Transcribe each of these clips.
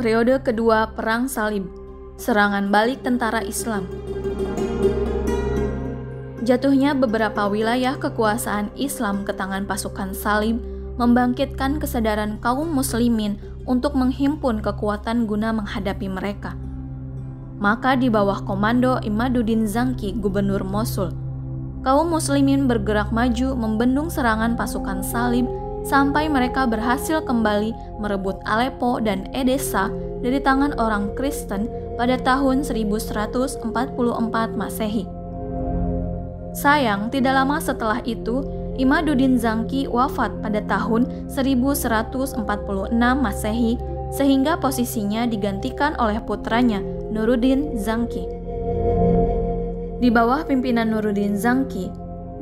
Periode kedua Perang Salib, serangan balik tentara Islam. Jatuhnya beberapa wilayah kekuasaan Islam ke tangan pasukan Salib membangkitkan kesadaran kaum muslimin untuk menghimpun kekuatan guna menghadapi mereka. Maka di bawah komando Imaduddin Zangki, gubernur Mosul, kaum muslimin bergerak maju membendung serangan pasukan Salib sampai mereka berhasil kembali merebut Aleppo dan Edessa dari tangan orang Kristen pada tahun 1144 Masehi. Sayang, tidak lama setelah itu, Imaduddin Zangki wafat pada tahun 1146 Masehi, sehingga posisinya digantikan oleh putranya, Nuruddin Zangki. Di bawah pimpinan Nuruddin Zangki,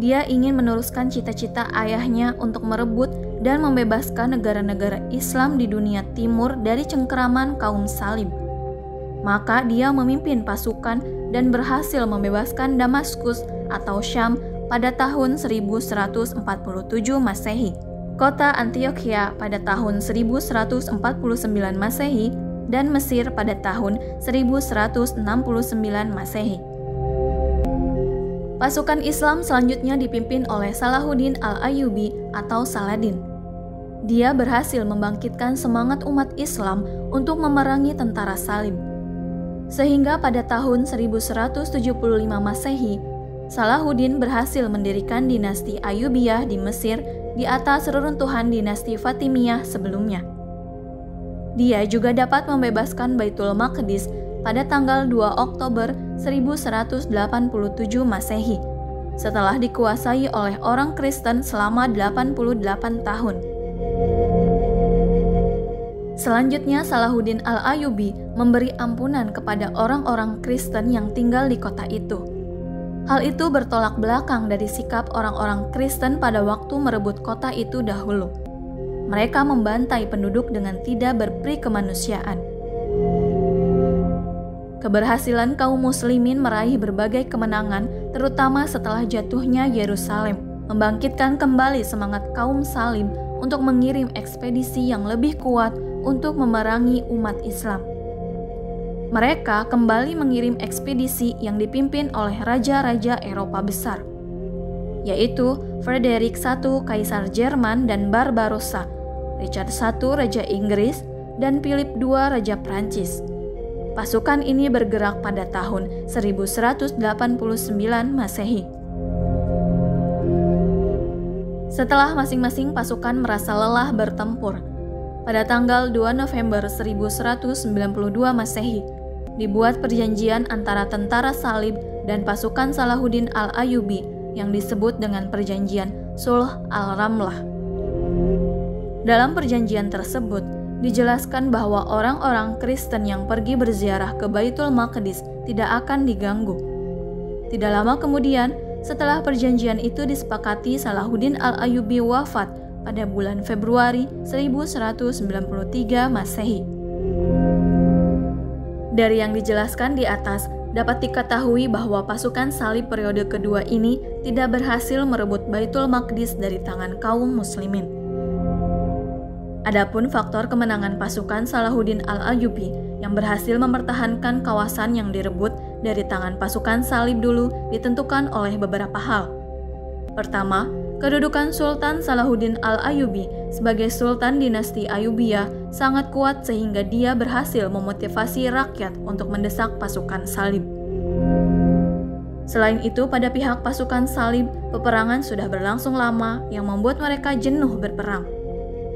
dia ingin meneruskan cita-cita ayahnya untuk merebut dan membebaskan negara-negara Islam di dunia timur dari cengkeraman kaum Salib. Maka dia memimpin pasukan dan berhasil membebaskan Damaskus atau Syam pada tahun 1147 Masehi, kota Antioquia pada tahun 1149 Masehi, dan Mesir pada tahun 1169 Masehi. Pasukan Islam selanjutnya dipimpin oleh Salahuddin Al-Ayyubi atau Saladin. Dia berhasil membangkitkan semangat umat Islam untuk memerangi tentara Salib. Sehingga pada tahun 1175 Masehi, Salahuddin berhasil mendirikan dinasti Ayyubiyah di Mesir di atas reruntuhan dinasti Fatimiyah sebelumnya. Dia juga dapat membebaskan Baitul Maqdis pada tanggal 2 Oktober 1187 Masehi, setelah dikuasai oleh orang Kristen selama 88 tahun. Selanjutnya, Salahuddin Al-Ayyubi memberi ampunan kepada orang-orang Kristen yang tinggal di kota itu. Hal itu bertolak belakang dari sikap orang-orang Kristen pada waktu merebut kota itu dahulu. Mereka membantai penduduk dengan tidak berperi kemanusiaan. Keberhasilan kaum muslimin meraih berbagai kemenangan, terutama setelah jatuhnya Yerusalem, membangkitkan kembali semangat kaum Salib untuk mengirim ekspedisi yang lebih kuat untuk memerangi umat Islam. Mereka kembali mengirim ekspedisi yang dipimpin oleh raja-raja Eropa besar, yaitu Frederick I, Kaisar Jerman dan Barbarossa, Richard I, Raja Inggris, dan Philip II, Raja Prancis. Pasukan ini bergerak pada tahun 1189 Masehi. Setelah masing-masing pasukan merasa lelah bertempur, pada tanggal 2 November 1192 Masehi, dibuat perjanjian antara tentara Salib dan pasukan Salahuddin Al-Ayyubi yang disebut dengan perjanjian Sulh Al-Ramlah. Dalam perjanjian tersebut, dijelaskan bahwa orang-orang Kristen yang pergi berziarah ke Baitul Maqdis tidak akan diganggu. Tidak lama kemudian, setelah perjanjian itu disepakati, Salahuddin Al-Ayyubi wafat pada bulan Februari 1193 Masehi. Dari yang dijelaskan di atas, dapat diketahui bahwa pasukan Salib periode kedua ini tidak berhasil merebut Baitul Maqdis dari tangan kaum muslimin. Adapun faktor kemenangan pasukan Salahuddin Al-Ayyubi yang berhasil mempertahankan kawasan yang direbut dari tangan pasukan Salib dulu ditentukan oleh beberapa hal. Pertama, kedudukan Sultan Salahuddin Al-Ayyubi sebagai Sultan dinasti Ayyubiyah sangat kuat sehingga dia berhasil memotivasi rakyat untuk mendesak pasukan Salib. Selain itu, pada pihak pasukan Salib, peperangan sudah berlangsung lama yang membuat mereka jenuh berperang.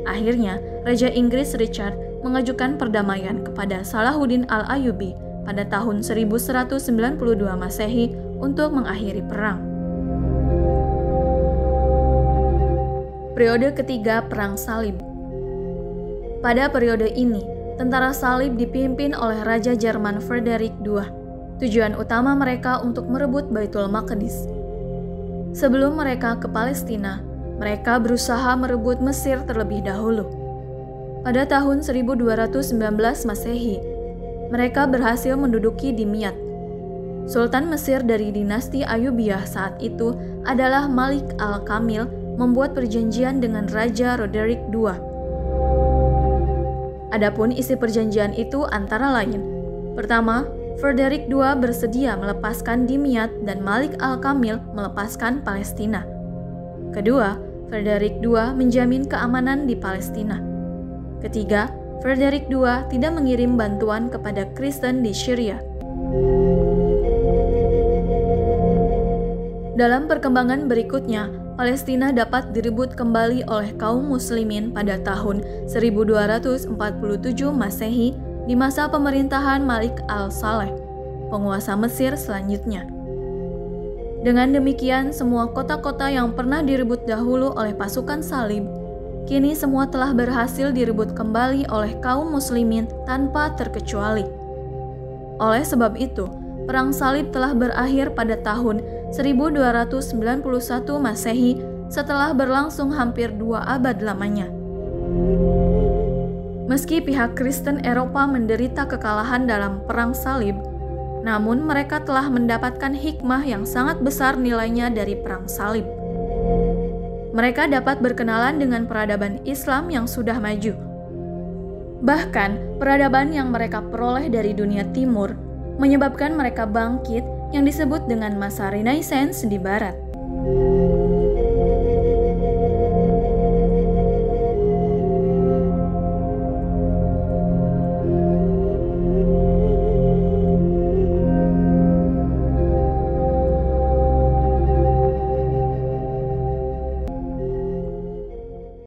Akhirnya, Raja Inggris Richard mengajukan perdamaian kepada Salahuddin Al-Ayyubi pada tahun 1192 Masehi untuk mengakhiri perang. Periode ketiga Perang Salib. Pada periode ini, tentara Salib dipimpin oleh Raja Jerman Frederick II. Tujuan utama mereka untuk merebut Baitul Maqdis. Sebelum mereka ke Palestina, mereka berusaha merebut Mesir terlebih dahulu. Pada tahun 1219 Masehi, mereka berhasil menduduki Dimyat. Sultan Mesir dari dinasti Ayyubiyah saat itu adalah Malik Al-Kamil membuat perjanjian dengan Raja Roderick II. Adapun isi perjanjian itu antara lain: pertama, Frederick II bersedia melepaskan Dimyat dan Malik Al-Kamil melepaskan Palestina. Kedua, Frederick II menjamin keamanan di Palestina. Ketiga, Frederick II tidak mengirim bantuan kepada Kristen di Syria. Dalam perkembangan berikutnya, Palestina dapat direbut kembali oleh kaum muslimin pada tahun 1247 Masehi di masa pemerintahan Malik al-Saleh, penguasa Mesir selanjutnya. Dengan demikian, semua kota-kota yang pernah direbut dahulu oleh pasukan salib, kini semua telah berhasil direbut kembali oleh kaum muslimin tanpa terkecuali. Oleh sebab itu, Perang Salib telah berakhir pada tahun 1291 Masehi setelah berlangsung hampir 2 abad lamanya. Meski pihak Kristen Eropa menderita kekalahan dalam Perang Salib, namun mereka telah mendapatkan hikmah yang sangat besar nilainya dari Perang Salib. Mereka dapat berkenalan dengan peradaban Islam yang sudah maju. Bahkan, peradaban yang mereka peroleh dari dunia timur menyebabkan mereka bangkit yang disebut dengan masa Renaissance di Barat.